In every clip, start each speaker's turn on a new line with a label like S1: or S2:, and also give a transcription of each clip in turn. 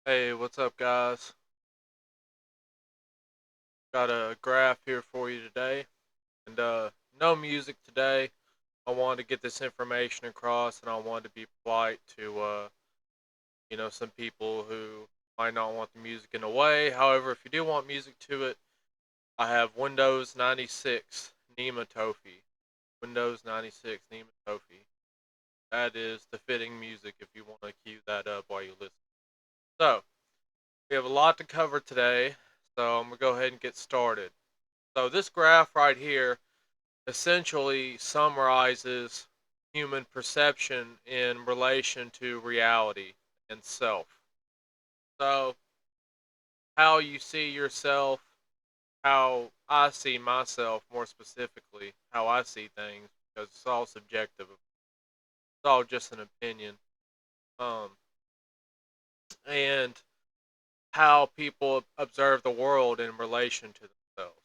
S1: Hey, what's up, guys? Got a graph here for you today, and no music today. I wanted to get this information across, and I wanted to be polite to some people who might not want the music in the way. However, if you do want music to it, I have Windows 96 Nema Tofi. Windows 96 Nema Tofi. That is the fitting music if you want to cue that up while you listen. So we have a lot to cover today, so I'm gonna go ahead and get started. So this graph right here essentially summarizes human perception in relation to reality and self. So how you see yourself, how I see myself more specifically, how I see things, because it's all subjective. It's all just an opinion. Um, and how people observe the world in relation to themselves.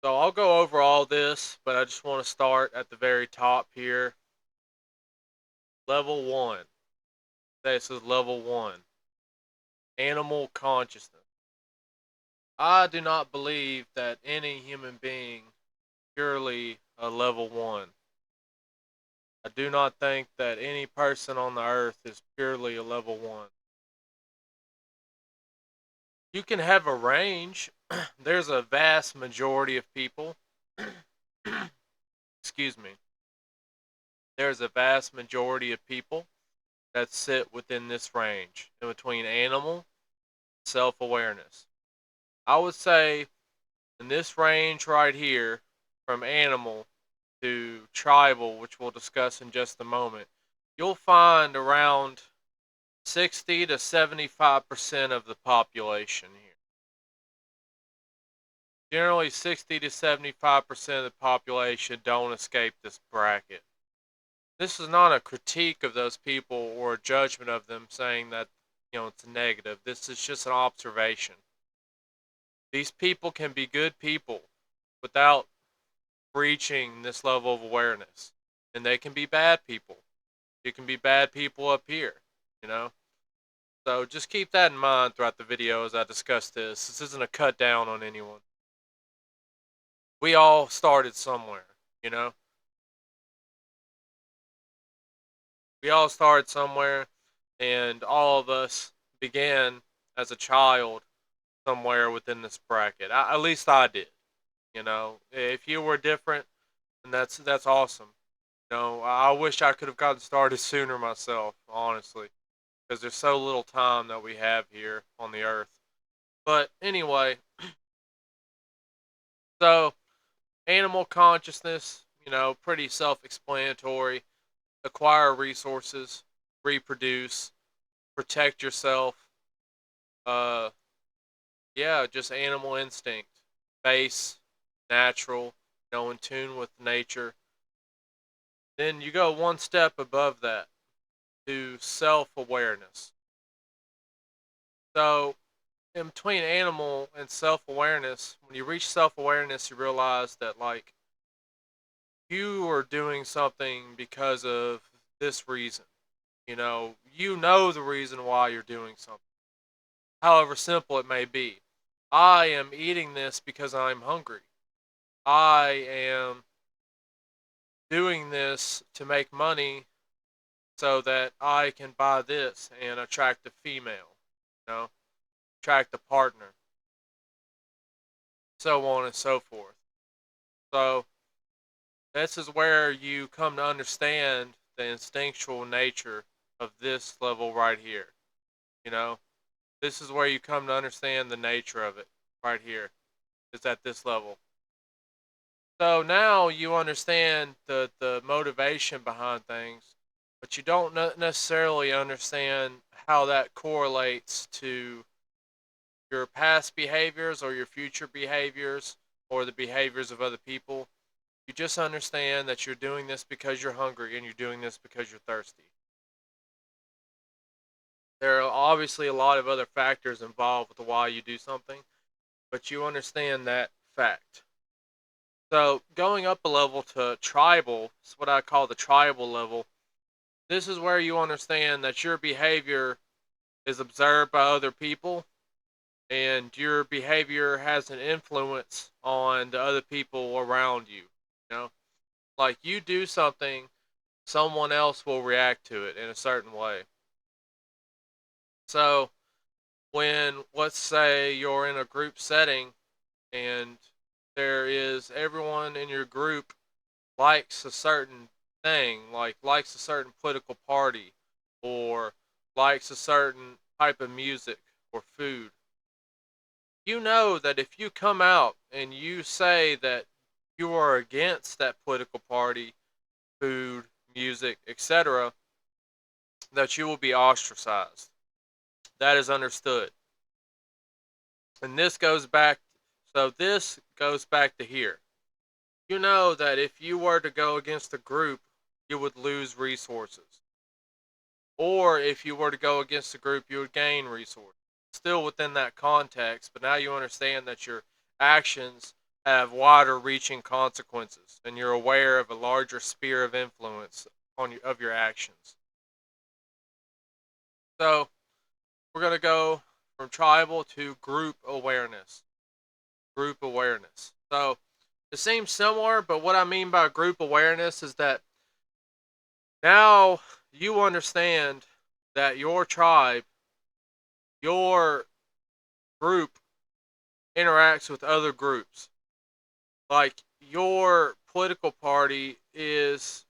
S1: So I'll go over all this, but I just want to start at the very top here. Level one. This is level one. Animal consciousness. I do not believe that any human being is purely a level one. I do not think that any person on the earth is purely a level one. You can have a range. There's a vast majority of people. Excuse me. There's a vast majority of people that sit within this range in between animal self awareness. I would say in this range right here, from animal to tribal, which we'll discuss in just a moment, you'll find around 60 to 75% of the population here. Generally, 60 to 75% of the population don't escape this bracket. This is not a critique of those people or a judgment of them saying that, it's negative. This is just an observation. These people can be good people without breaching this level of awareness. And they can be bad people. You can be bad people up here, you know? So just keep that in mind throughout the video as I discuss this. This isn't a cut down on anyone. We all started somewhere, you know? We all started somewhere, and all of us began as a child somewhere within this bracket. At least I did, you know? If you were different, then that's awesome. I wish I could have gotten started sooner myself, honestly, because there's so little time that we have here on the earth. But anyway, so animal consciousness, pretty self explanatory. Acquire resources, reproduce, protect yourself. Uh, yeah, just animal instinct, base, natural, in tune with nature. Then you go one step above that to self awareness. So, in between animal and self awareness, when you reach self awareness, you realize that, like, you are doing something because of this reason. You know the reason why you're doing something, however simple it may be. I am eating this because I'm hungry. I am doing this to make money so that I can buy this and attract a female, attract a partner, so on and so forth. So, this is where you come to understand the instinctual nature of this level right here. You know, this is where you come to understand the nature of it right here. It's at this level. So now you understand the motivation behind things, but you don't necessarily understand how that correlates to your past behaviors or your future behaviors or the behaviors of other people. You just understand that you're doing this because you're hungry and you're doing this because you're thirsty. There are obviously a lot of other factors involved with why you do something, but you understand that fact. So going up a level to tribal, is what I call the tribal level. This is where you understand that your behavior is observed by other people, and your behavior has an influence on the other people around you. You know, like you do something, someone else will react to it in a certain way. So, when let's say you're in a group setting and there is everyone in your group likes a certain thing, like likes a certain political party or likes a certain type of music or food, you know that if you come out and you say that you are against that political party, food, music, etc., that you will be ostracized. That is understood. And this goes back to here. You know that if you were to go against a group, you would lose resources. Or if you were to go against a group, you would gain resources. Still within that context, but now you understand that your actions have wider reaching consequences and you're aware of a larger sphere of influence of your actions. So, we're going to go from tribal to group awareness. Group awareness. So, it seems similar, but what I mean by group awareness is that now you understand that your tribe, your group interacts with other groups. Like your political party is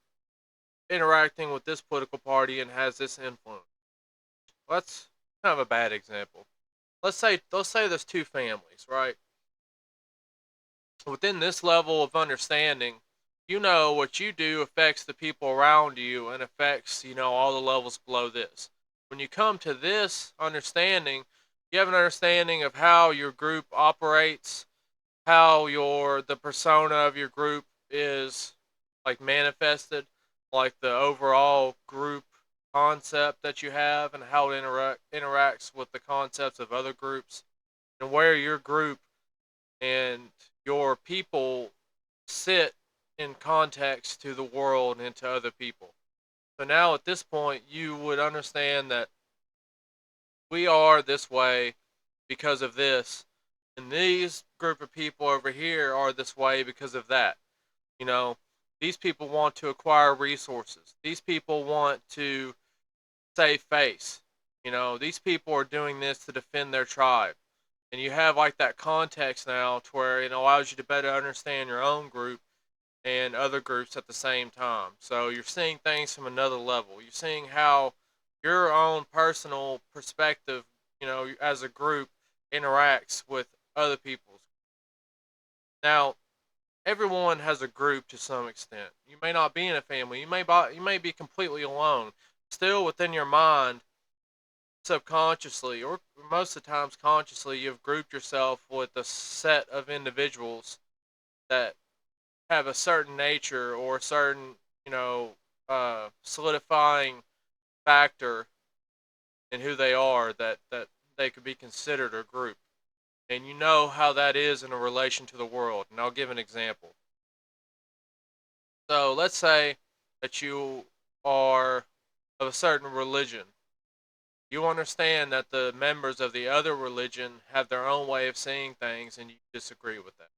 S1: interacting with this political party and has this influence. That's kind of a bad example. Let's say there's two families, right? Within this level of understanding, you know what you do affects the people around you and affects, all the levels below this. When you come to this understanding, you have an understanding of how your group operates, how the persona of your group is like manifested, like the overall group concept that you have and how it interacts with the concepts of other groups, and where your group and your people sit in context to the world and to other people. So now at this point, you would understand that we are this way because of this, and these group of people over here are this way because of that. You know, these people want to acquire resources. These people want to save face. These people are doing this to defend their tribe. And you have like that context now to where it allows you to better understand your own group and other groups at the same time. So you're seeing things from another level. You're seeing how your own personal perspective, as a group interacts with other people's. Now, everyone has a group to some extent. You may not be in a family. You may be completely alone. Still within your mind, subconsciously or most of the times consciously, you've grouped yourself with a set of individuals that have a certain nature or a certain, solidifying factor in who they are, that they could be considered a group. And you know how that is in a relation to the world. And I'll give an example. So let's say that you are of a certain religion. You understand that the members of the other religion have their own way of seeing things and you disagree with that.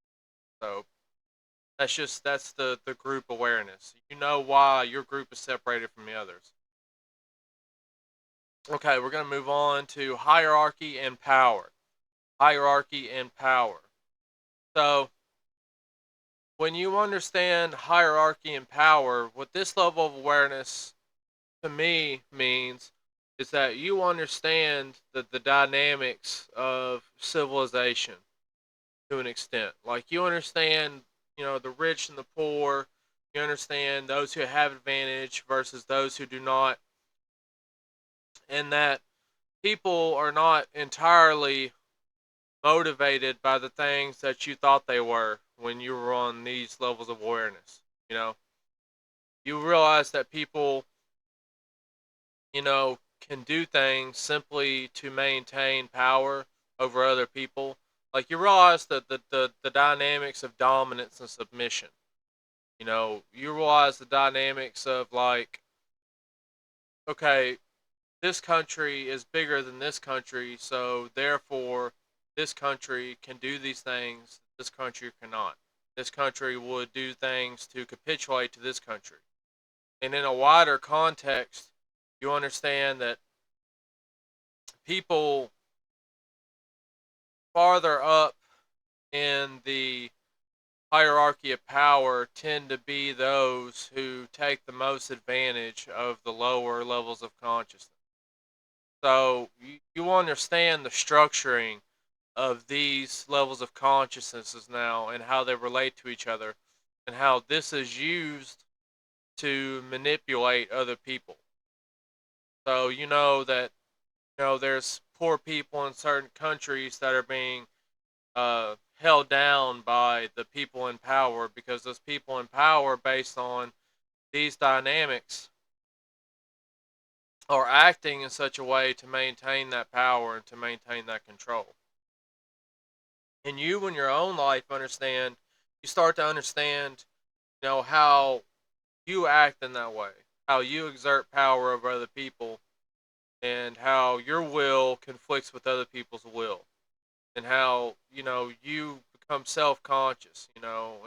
S1: So that's the group awareness. You know why your group is separated from the others. Okay, we're going to move on to hierarchy and power. Hierarchy and power. So, when you understand hierarchy and power, what this level of awareness to me means is that you understand the dynamics of civilization to an extent. Like you understand, the rich and the poor. You understand those who have advantage versus those who do not, and that people are not entirely motivated by the things that you thought they were when you were on these levels of awareness. You know, you realize that people, can do things simply to maintain power over other people. Like you realize that the dynamics of dominance and submission. You realize the dynamics of like, okay, this country is bigger than this country, so therefore this country can do these things, this country cannot. This country would do things to capitulate to this country. And in a wider context, you understand that people farther up in the hierarchy of power tend to be those who take the most advantage of the lower levels of consciousness. So you understand the structuring of these levels of consciousnesses now and how they relate to each other and how this is used to manipulate other people. So you know that there's poor people in certain countries that are being held down by the people in power because those people in power, based on these dynamics, are acting in such a way to maintain that power and to maintain that control. And you, in your own life, you start to understand, how you act in that way, how you exert power over other people, and how your will conflicts with other people's will, and how you become self-conscious, in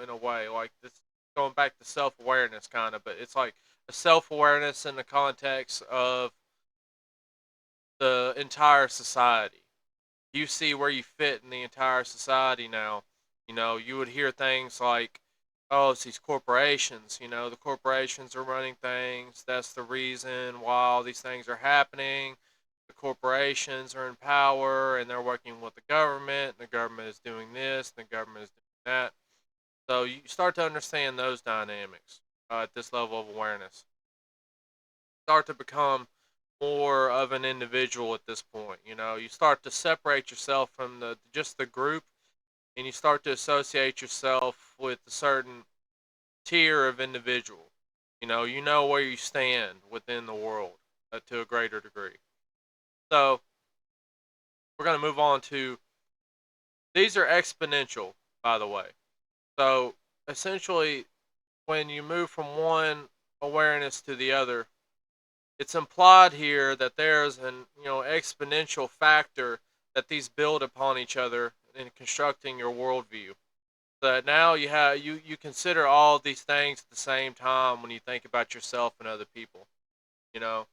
S1: a way like this, going back to self-awareness kind of, but it's like a self-awareness in the context of the entire society. You see where you fit in the entire society now. You would hear things like, oh, it's these corporations, the corporations are running things. That's the reason why all these things are happening. The corporations are in power and they're working with the government, and the government is doing this, and the government is doing that. So you start to understand those dynamics at this level of awareness. Start to become more of an individual at this point. You start to separate yourself from the just the group, and you start to associate yourself with a certain tier of individual. You know where you stand within the world to a greater degree. So we're going to move on to, these are exponential, by the way. So essentially, when you move from one awareness to the other, it's implied here that there's an exponential factor that these build upon each other in constructing your worldview. That now you consider all of these things at the same time when you think about yourself and other people. You know.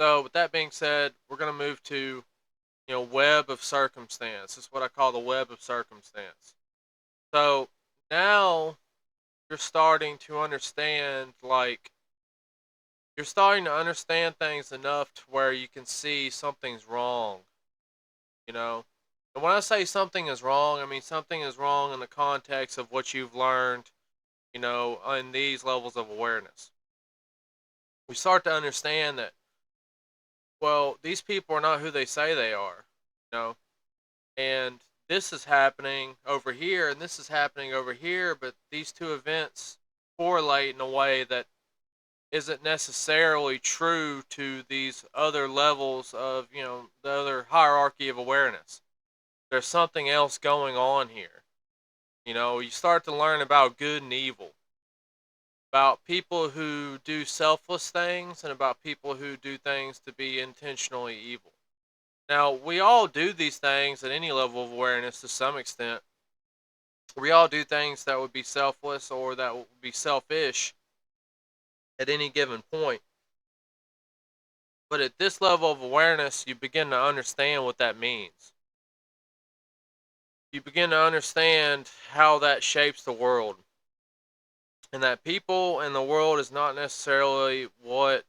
S1: So with that being said, we're gonna move to web of circumstance. This is what I call the web of circumstance. So now you're starting to understand, like, you're starting to understand things enough to where you can see something's wrong, you know? And when I say something is wrong, I mean something is wrong in the context of what you've learned, in these levels of awareness. We start to understand that, well, these people are not who they say they are, you know? And this is happening over here and this is happening over here, but these two events correlate in a way that isn't necessarily true to these other levels of, the other hierarchy of awareness. There's something else going on here. You start to learn about good and evil, about people who do selfless things and about people who do things to be intentionally evil. Now, we all do these things at any level of awareness to some extent. We all do things that would be selfless or that would be selfish at any given point. But at this level of awareness, you begin to understand what that means. You begin to understand how that shapes the world. And that people and the world is not necessarily what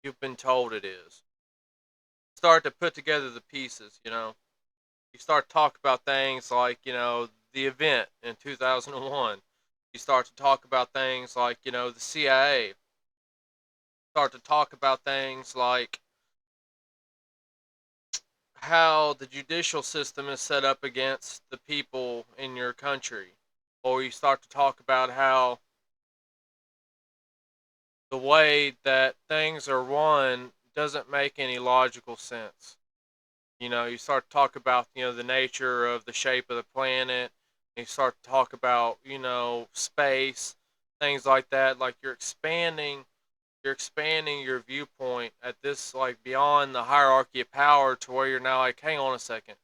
S1: you've been told it is. Start to put together the pieces. You start to talk about things like, the event in 2001. You start to talk about things like, the CIA. Start to talk about things like how the judicial system is set up against the people in your country. Or you start to talk about how the way that things are run doesn't make any logical sense. You start to talk about, the nature of the shape of the planet. You start to talk about, space, things like that. Like you're expanding you're expanding your viewpoint at this, like, beyond the hierarchy of power to where you're now like, hang on a second.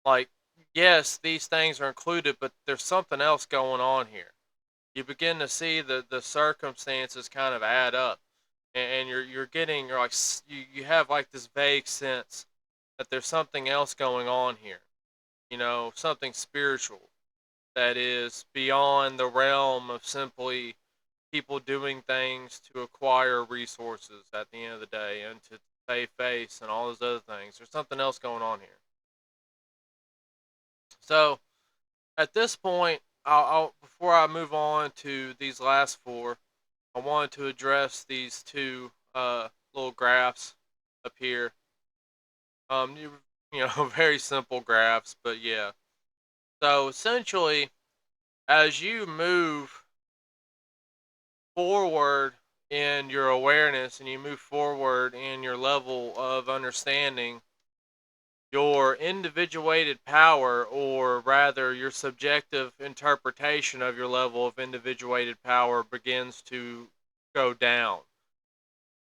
S1: Like, yes, these things are included, but there's something else going on here. You begin to see the circumstances kind of add up, and you're getting, you're like, you have like this vague sense that there's something else going on here. Something spiritual that is beyond the realm of simply people doing things to acquire resources at the end of the day and to save face and all those other things. There's something else going on here. So at this point, before I move on to these last four, I wanted to address these two little graphs up here. Very simple graphs, but yeah. So essentially, as you move forward in your awareness and you move forward in your level of understanding, your individuated power, or rather your subjective interpretation of your level of individuated power, begins to go down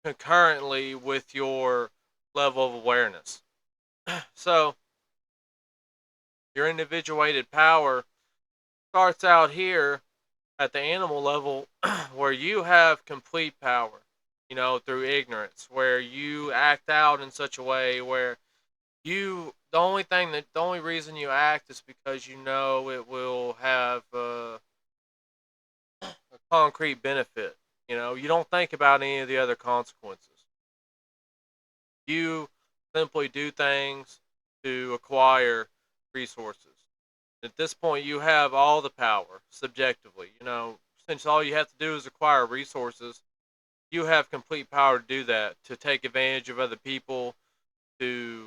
S1: concurrently with your level of awareness. So, your individuated power starts out here at the animal level where you have complete power, through ignorance, where you act out in such a way where the only reason you act is because you know it will have a concrete benefit. You don't think about any of the other consequences. You simply do things to acquire resources. At this point, you have all the power subjectively. Since all you have to do is acquire resources, you have complete power to do that, to take advantage of other people, to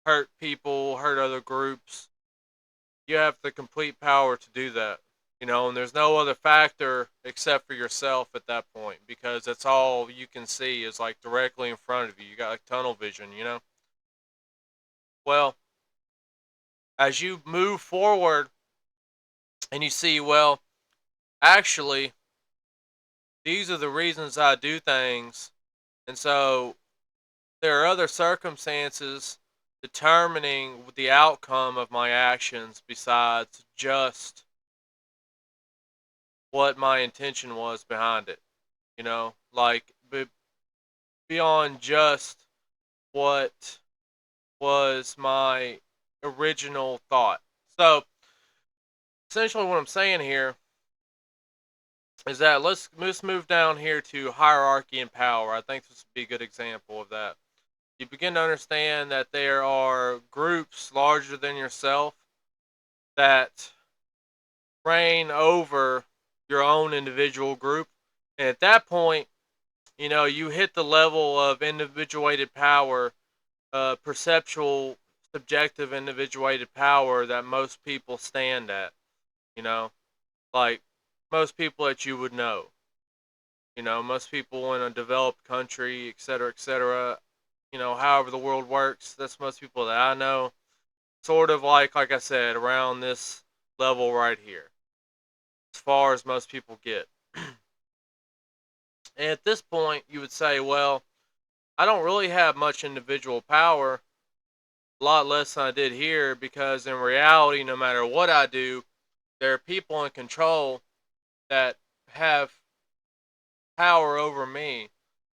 S1: hurt people, hurt other groups. You have the complete power to do that. And there's no other factor except for yourself at that point, because that's all you can see is like directly in front of you. You got like tunnel vision. Well, as you move forward and you see, well, actually, these are the reasons I do things. And so there are other circumstances determining the outcome of my actions besides just what my intention was behind it. Like beyond just what was my original thought. So essentially, what I'm saying here is that let's move down here to hierarchy and power. I think this would be a good example of that. You begin to understand that there are groups larger than yourself that reign over your own individual group. And at that point, you hit the level of individuated power, perceptual, subjective individuated power that most people stand at, you know, like most people that you would know. Most people in a developed country, et cetera, et cetera. However the world works, that's most people that I know. Sort of like I said, around this level right here, as far as most people get. And at this point, you would say, well, I don't really have much individual power, a lot less than I did here, because in reality, no matter what I do, there are people in control that have power over me,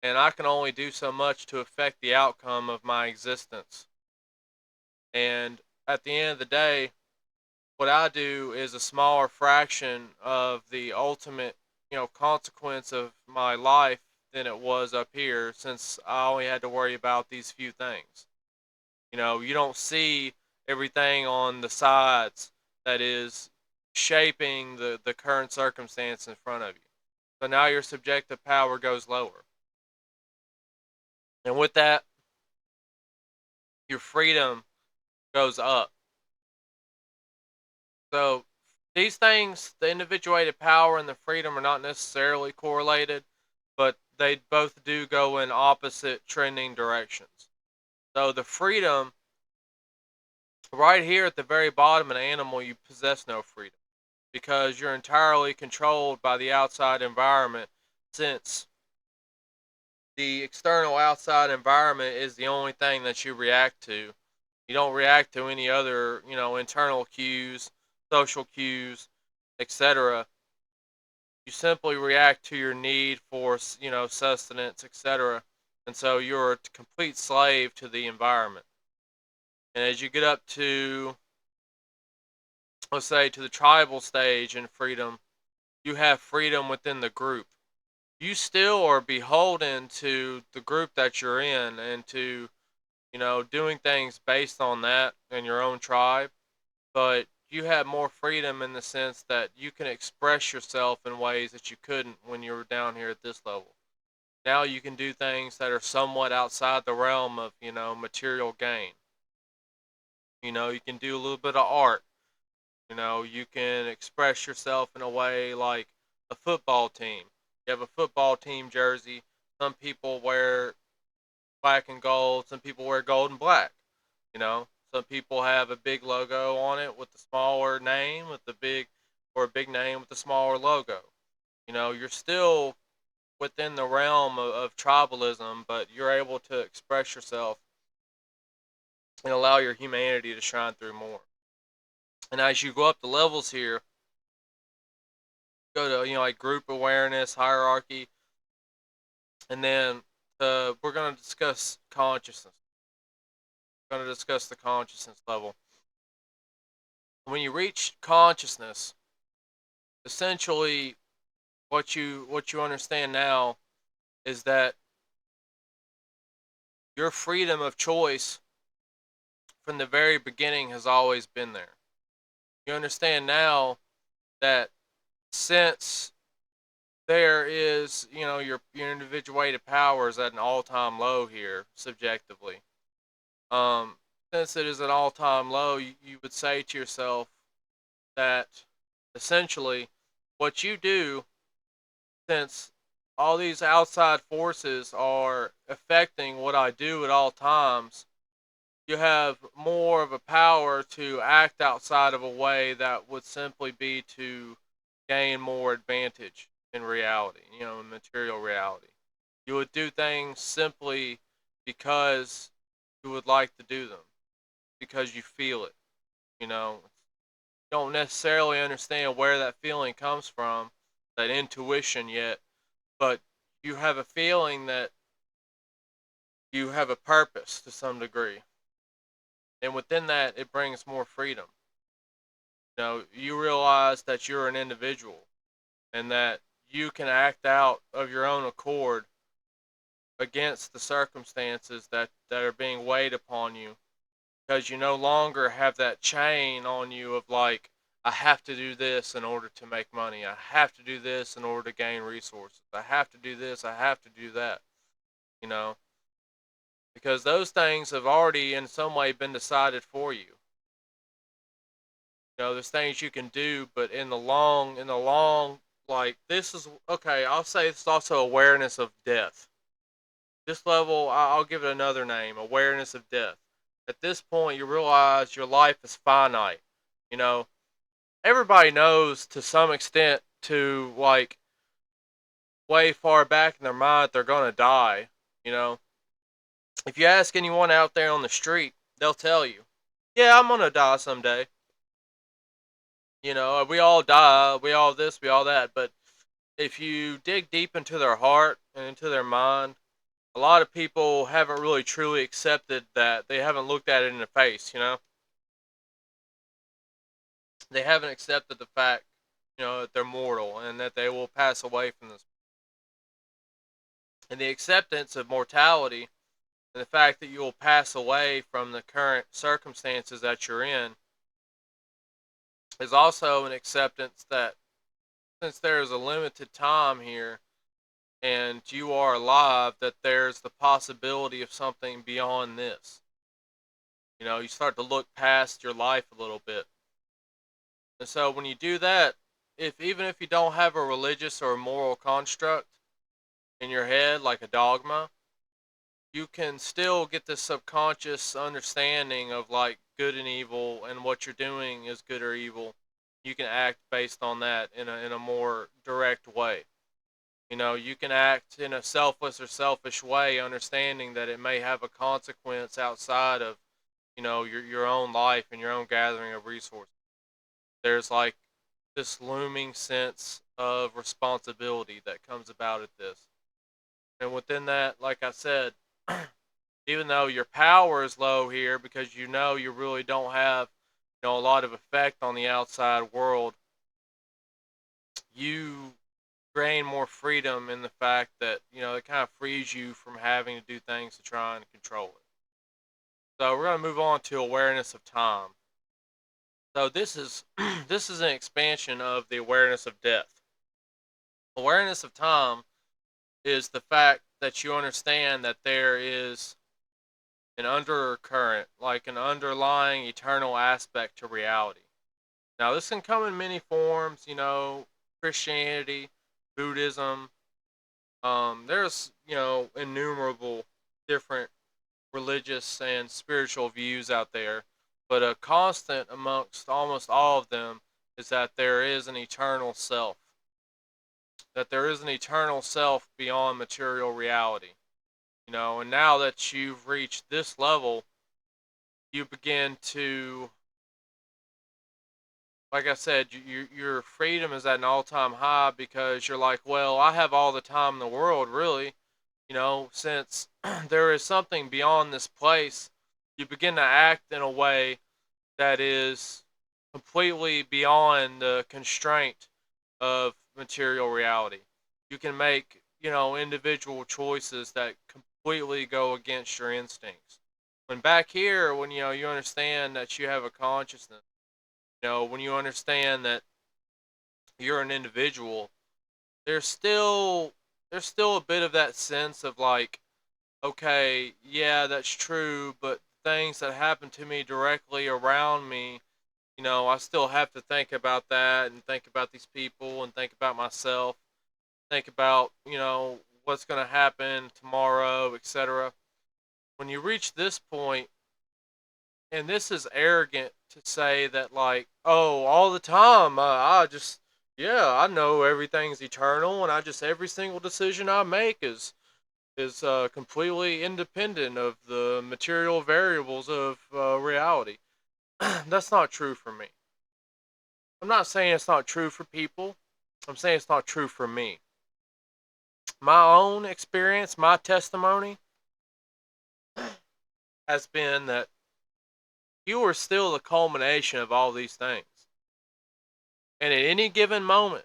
S1: and I can only do so much to affect the outcome of my existence. And at the end of the day, what I do is a smaller fraction of the ultimate, consequence of my life than it was up here, since I only had to worry about these few things. You don't see everything on the sides that is shaping the current circumstance in front of you. So now your subjective power goes lower. And with that, your freedom goes up. So these things, the individuated power and the freedom, are not necessarily correlated, but they both do go in opposite trending directions. So the freedom, right here at the very bottom of an animal, you possess no freedom because you're entirely controlled by the outside environment since the external outside environment is the only thing that you react to. You don't react to any other, internal cues, social cues, etc. You simply react to your need for, sustenance, etc. And so you're a complete slave to the environment. And as you get up to, let's say, to the tribal stage in freedom, you have freedom within the group. You still are beholden to the group that you're in and to, doing things based on that and your own tribe, but you have more freedom in the sense that you can express yourself in ways that you couldn't when you were down here at this level. Now you can do things that are somewhat outside the realm of, material gain. You can do a little bit of art. You can express yourself in a way like a football team. You have a football team jersey. Some people wear black and gold. Some people wear gold and black. You know, some people have a big logo on it with a smaller name with the big, or a big name with a smaller logo. You're still within the realm of tribalism, but you're able to express yourself and allow your humanity to shine through more. And as you go up the levels here, go to like group awareness, hierarchy, and then we're going to discuss consciousness. We're going to discuss the consciousness level. When you reach consciousness, essentially what you understand now is that your freedom of choice from the very beginning has always been there. You understand now that since there is, your individuated power is at an all-time low here subjectively. Um, since it is an all-time low, you would say to yourself that essentially what you do, since all these outside forces are affecting what I do at all times, you have more of a power to act outside of a way that would simply be to gain more advantage in reality, in material reality. You would do things simply because you would like to do them, because you feel it, you know. You don't necessarily understand where that feeling comes from, that intuition yet, but you have a feeling that you have a purpose to some degree. And within that, it brings more freedom. You realize that you're an individual and that you can act out of your own accord against the circumstances that are being weighed upon you, because you no longer have that chain on you of like, I have to do this in order to make money. I have to do this in order to gain resources. I have to do this. I have to do that. You know, because those things have already in some way been decided for you. There's things you can do, but in the long, like this is okay. I'll say it's also awareness of death. This level, I'll give it another name: awareness of death. At this point, you realize your life is finite. You know, everybody knows to some extent, to like way far back in their mind, they're gonna die. You know, if you ask anyone out there on the street, they'll tell you, "Yeah, I'm gonna die someday." We all die, we all this, we all that. But if you dig deep into their heart and into their mind, a lot of people haven't really truly accepted that. They haven't looked at it in the face. They haven't accepted the fact, that they're mortal and that they will pass away from this. And the acceptance of mortality and the fact that you will pass away from the current circumstances that you're in is also an acceptance that since there is a limited time here and you are alive, that there's the possibility of something beyond this. You start to look past your life a little bit. And so when you do that, if even if you don't have a religious or a moral construct in your head like a dogma, you can still get this subconscious understanding of like good and evil and what you're doing is good or evil. You can act based on that in a more direct way. You can act in a selfless or selfish way, understanding that it may have a consequence outside of, your own life and your own gathering of resources. There's like this looming sense of responsibility that comes about at this. And within that, like I said, even though your power is low here because you really don't have a lot of effect on the outside world, you gain more freedom in the fact that it kind of frees you from having to do things to try and control it. So we're going to move on to awareness of time. So this is this is an expansion of the awareness of death. Awareness of time is the fact that you understand that there is an undercurrent, like an underlying eternal aspect to reality. Now, this can come in many forms, Christianity, Buddhism. There's, innumerable different religious and spiritual views out there, but a constant amongst almost all of them is that there is an eternal self, that there is an eternal self beyond material reality. And now that you've reached this level, you begin to, like I said, your freedom is at an all-time high because you're like, well, I have all the time in the world, really. Since there is something beyond this place, you begin to act in a way that is completely beyond the constraint of material reality. You can make, individual choices that completely go against your instincts. When back here, when you understand that you have a consciousness, when you understand that you're an individual, there's still there's still a bit of that sense of like, okay, yeah, that's true, but things that happen to me directly around me, I still have to think about that and think about these people and think about myself, think about, what's going to happen tomorrow, etc. When you reach this point, and this is arrogant to say that, like, oh, all the time, I just, yeah, I know everything's eternal and I just, every single decision I make is completely independent of the material variables of reality. That's not true for me. I'm not saying it's not true for people. I'm saying it's not true for me. My own experience, my testimony has been that you are still the culmination of all these things. And at any given moment,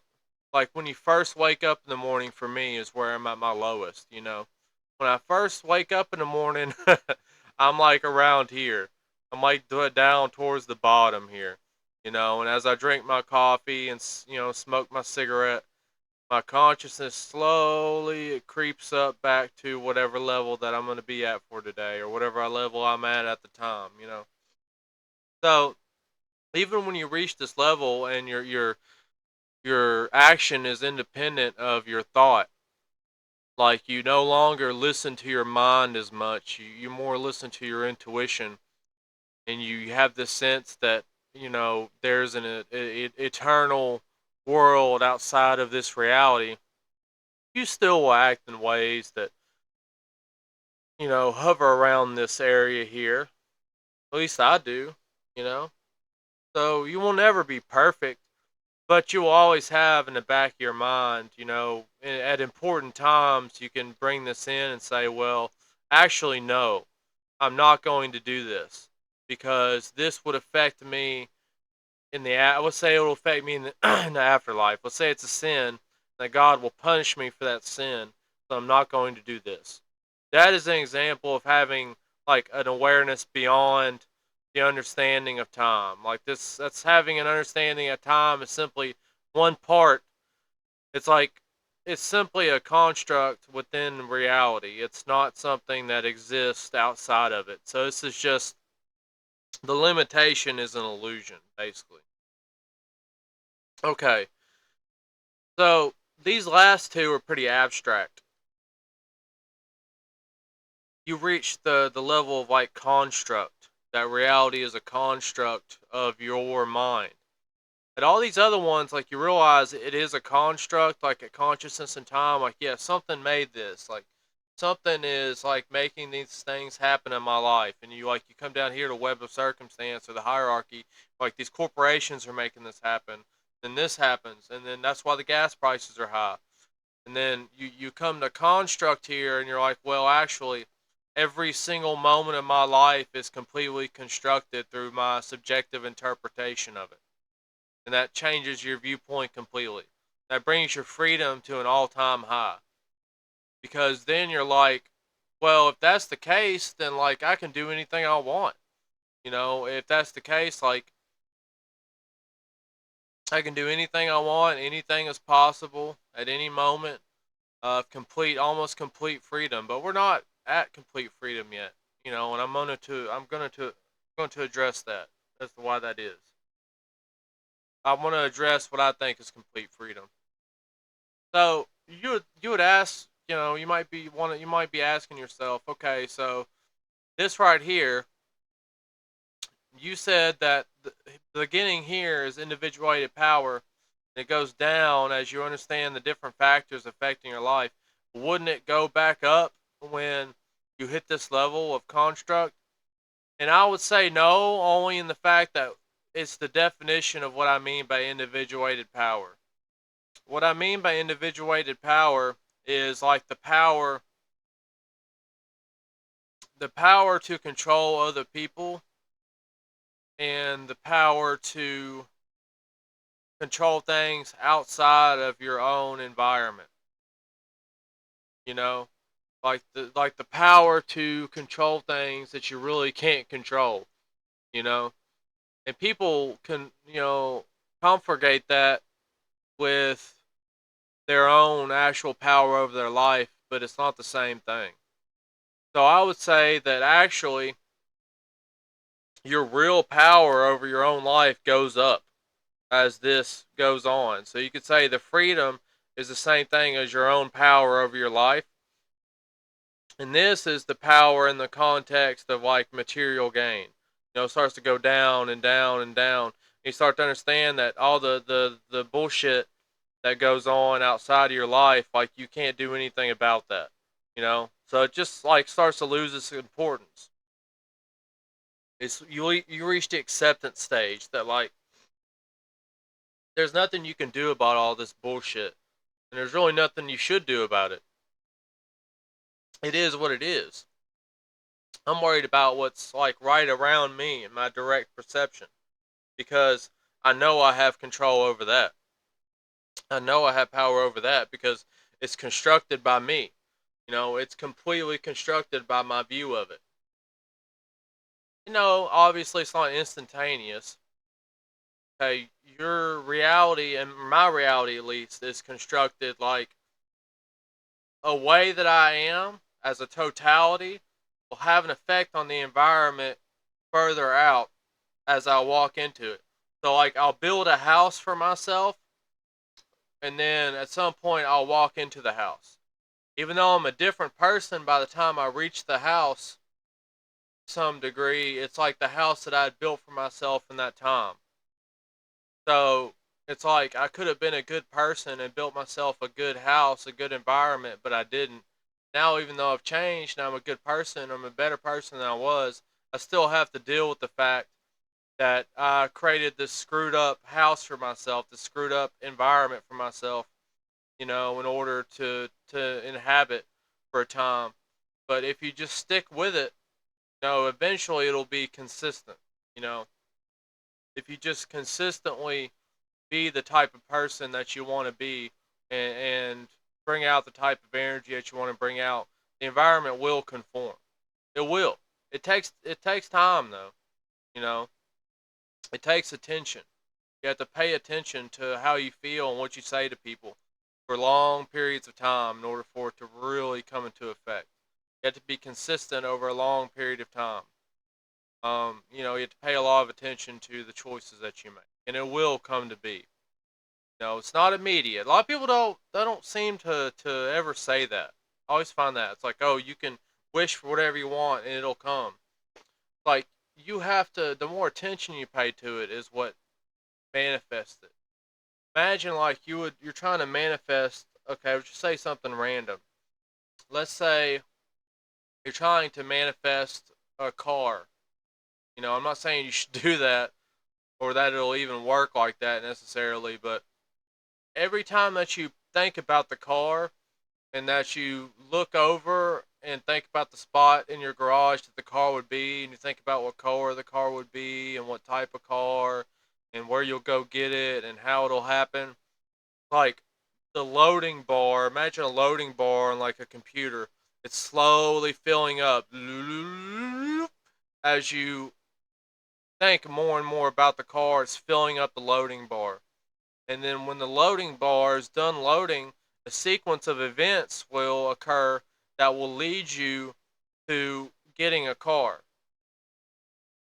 S1: like when you first wake up in the morning, for me, is where I'm at my lowest. When I first wake up in the morning, I'm like around here. I'm like down towards the bottom here. And as I drink my coffee and, smoke my cigarette, my consciousness slowly it creeps up back to whatever level that I'm going to be at for today, or whatever level I'm at the time. So even when you reach this level and your action is independent of your thought, like you no longer listen to your mind as much, you more listen to your intuition, and you have this sense that there's an eternal world outside of this reality. You still will act in ways that hover around this area here. At least I do. you know so you will never be perfect, but you will always have in the back of your mind, at important times, you can bring this in and say, well, actually, no, I'm not going to do this because this would affect me let's say it will affect me in the, in the afterlife. Let's say it's a sin that God will punish me for that sin, so I'm not going to do this. That is an example of having like an awareness beyond the understanding of time. Like this, that's having an understanding of time is simply one part. It's like it's simply a construct within reality. It's not something that exists outside of it. So this is just the limitation is an illusion, basically. Okay, so these last two are pretty abstract. You reach the level of like construct. That reality is a construct of your mind. And all these other ones, like you realize it is a construct, like a consciousness and time. Like, yeah, something made this. Like, something is like making these things happen in my life. And you come down here to web of circumstance or the hierarchy. Like these corporations are making this happen. Then this happens, and then that's why the gas prices are high. And then you come to construct here, and you're like, well, actually, every single moment of my life is completely constructed through my subjective interpretation of it, and that changes your viewpoint completely. That brings your freedom to an all-time high, because then you're like, well, if that's the case, then like I can do anything I want. If that's the case, like I can do anything I want. Anything is possible at any moment of complete, almost complete freedom. But we're not at complete freedom yet. And I'm going to address that as to why that is. I want to address what I think is complete freedom. So you would ask, you might be asking yourself, okay, so this right here, you said that the beginning here is individuated power. It goes down as you understand the different factors affecting your life. Wouldn't it go back up when you hit this level of construct? And I would say no, only in the fact that it's the definition of what I mean by individuated power. What I mean by individuated power is like the power to control other people and the power to control things outside of your own environment. You know, like the power to control things that you really can't control. You know, and people can conflate that with their own actual power over their life, but it's not the same thing. So I would say that actually your real power over your own life goes up as this goes on. So you could say the freedom is the same thing as your own power over your life. And this is the power in the context of like material gain. It starts to go down and down and down. You start to understand that all the bullshit that goes on outside of your life, like you can't do anything about that. So it just like starts to lose its importance. It's you reach the acceptance stage that like there's nothing you can do about all this bullshit, and there's really nothing you should do about it. It is what it is. I'm worried about what's like right around me and my direct perception, because I know I have control over that. I know I have power over that because it's constructed by me. It's completely constructed by my view of it. Obviously it's not instantaneous. Okay, your reality and my reality at least is constructed like a way that I am as a totality will have an effect on the environment further out as I walk into it. So like I'll build a house for myself, and then at some point I'll walk into the house. Even though I'm a different person by the time I reach the house, to some degree, it's like the house that I had built for myself in that time. So it's like I could have been a good person and built myself a good house, a good environment, but I didn't. Now, even though I've changed and I'm a good person, I'm a better person than I was, I still have to deal with the fact that I created this screwed up house for myself, this screwed up environment for myself, in order to inhabit for a time. But if you just stick with it, eventually it'll be consistent. You know, if you just consistently be the type of person that you want to be, and bring out the type of energy that you want to bring out, the environment will conform. It will. It takes time though. You know, it takes attention. You have to pay attention to how you feel and what you say to people for long periods of time in order for it to really come into effect. You have to be consistent over a long period of time. You have to pay a lot of attention to the choices that you make, and it will come to be. It's not immediate. A lot of people don't seem to ever say that. I always find that it's like, oh, you can wish for whatever you want and it'll come. Like you have to. The more attention you pay to it is what manifest it. Imagine like you're trying to manifest. Okay, let's just say something random. Let's say you're trying to manifest a car. I'm not saying you should do that or that it'll even work like that necessarily, but every time that you think about the car and that you look over and think about the spot in your garage that the car would be, and you think about what color the car would be and what type of car and where you'll go get it and how it'll happen, like the loading bar, imagine a loading bar on like a computer. It's slowly filling up as you think more and more about the car. It's filling up the loading bar. And then when the loading bar is done loading, a sequence of events will occur that will lead you to getting a car.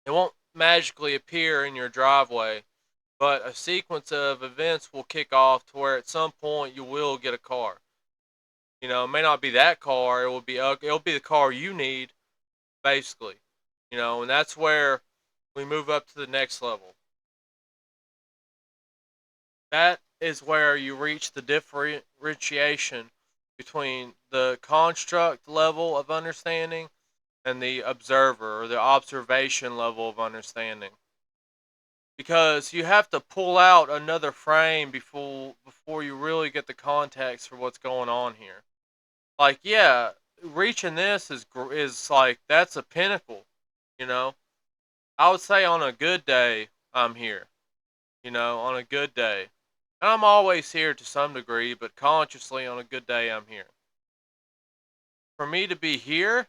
S1: It won't magically appear in your driveway, but a sequence of events will kick off to where at some point you will get a car. It may not be that car. It'll be the car you need, basically. And that's where we move up to the next level. That is where you reach the differentiation between the construct level of understanding and the observer or the observation level of understanding. Because you have to pull out another frame before you really get the context for what's going on here. Like, yeah, reaching this is like that's a pinnacle. You know, I would say on a good day I'm here. On a good day. And I'm always here to some degree, but consciously on a good day I'm here. For me to be here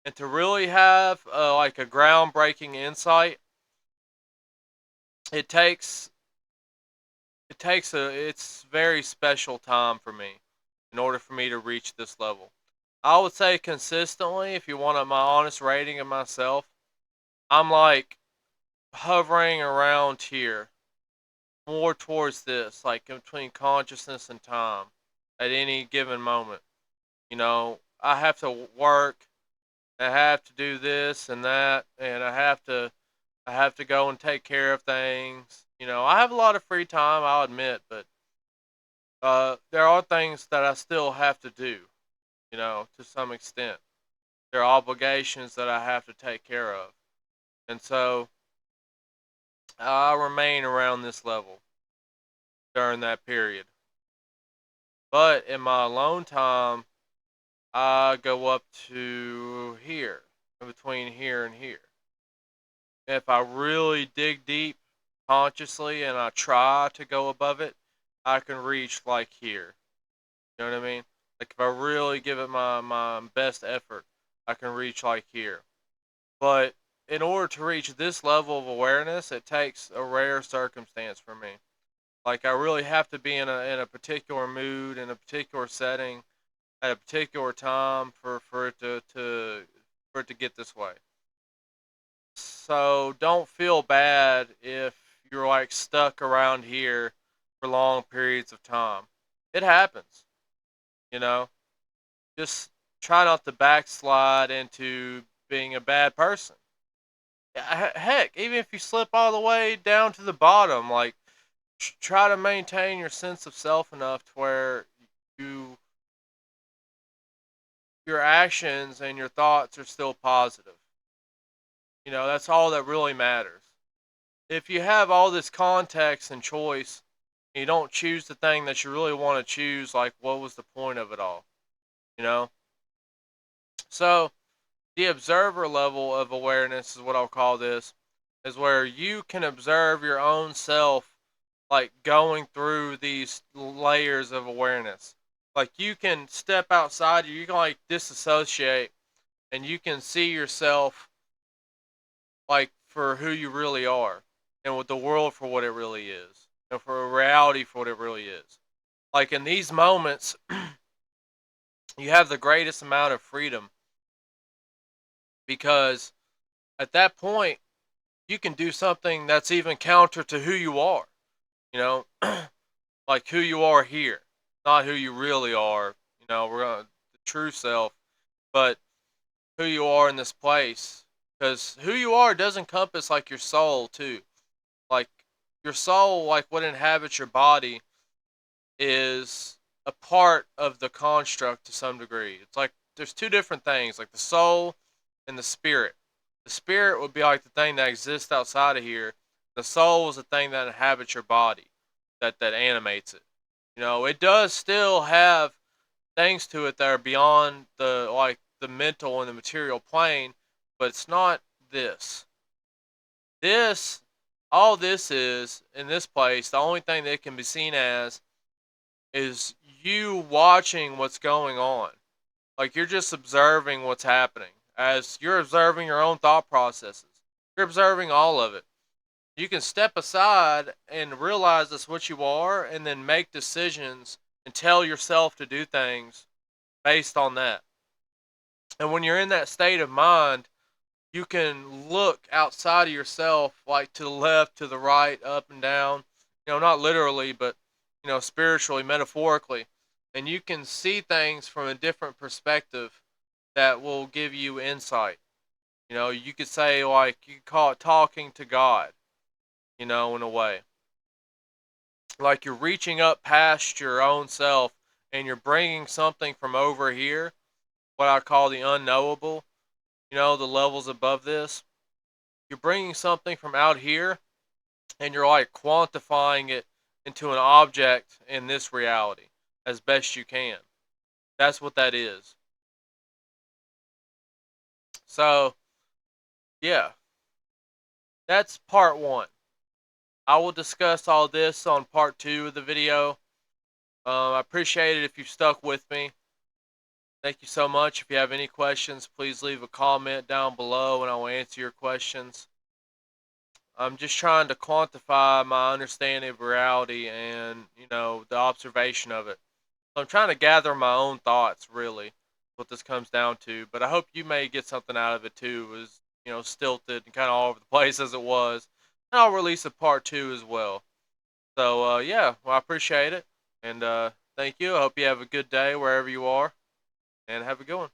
S1: and to really have like a groundbreaking insight, it takes it's very special time for me in order for me to reach this level. I would say consistently, if you want my honest rating of myself, I'm like hovering around here, more towards this, like in between consciousness and time at any given moment. I have to work, I have to do this and that, and I have to go and take care of things. I have a lot of free time, I'll admit, but there are things that I still have to do, to some extent. There are obligations that I have to take care of. And so I remain around this level during that period. But in my alone time, I go up to here, in between here and here. If I really dig deep consciously and I try to go above it, I can reach like here. You know what I mean? Like if I really give it my best effort, I can reach like here. But in order to reach this level of awareness, it takes a rare circumstance for me. Like I really have to be in a particular mood, in a particular setting, at a particular time for it to get this way. So don't feel bad if you're like stuck around here for long periods of time. It happens, you know. Just try not to backslide into being a bad person. Heck, even if you slip all the way down to the bottom, like try to maintain your sense of self enough to where you your actions and your thoughts are still positive. That's all that really matters. If you have all this context and choice, and you don't choose the thing that you really want to choose, like what was the point of it all? You know? So, the observer level of awareness is what I'll call this, is where you can observe your own self, like going through these layers of awareness. Like you can step outside, you can like disassociate, and you can see yourself like for who you really are and with the world for what it really is and for reality for what it really is. Like in these moments, you have the greatest amount of freedom because at that point, you can do something that's even counter to who you are, you know, like who you are here, not who you really are, we're going to the true self, but who you are in this place. Because who you are does encompass like your soul too. Like your soul, like what inhabits your body, is a part of the construct to some degree. It's like there's two different things, like the soul and the spirit. The spirit would be like the thing that exists outside of here. The soul is the thing that inhabits your body, that animates it. It does still have things to it that are beyond the mental and the material plane, but it's not this. This all this is in this place, the only thing that it can be seen as is you watching what's going on. Like you're just observing what's happening. As you're observing your own thought processes. You're observing all of it. You can step aside and realize that's what you are and then make decisions and tell yourself to do things based on that. And when you're in that state of mind, you can look outside of yourself, like to the left, to the right, up and down. Not literally, but spiritually, metaphorically, and you can see things from a different perspective that will give you insight. You could say, like, you could call it talking to God. In a way, like you're reaching up past your own self and you're bringing something from over here, what I call the unknowable. The levels above this. You're bringing something from out here and you're like quantifying it into an object in this reality as best you can. That's what that is. So, yeah, that's part one. I will discuss all this on part two of the video. I appreciate it if you've stuck with me. Thank you so much. If you have any questions, please leave a comment down below and I will answer your questions. I'm just trying to quantify my understanding of reality and, the observation of it. So I'm trying to gather my own thoughts, really, what this comes down to. But I hope you may get something out of it too. It was, stilted and kind of all over the place as it was. And I'll release a part two as well. So, yeah, well, I appreciate it. And thank you. I hope you have a good day wherever you are. And have a good one.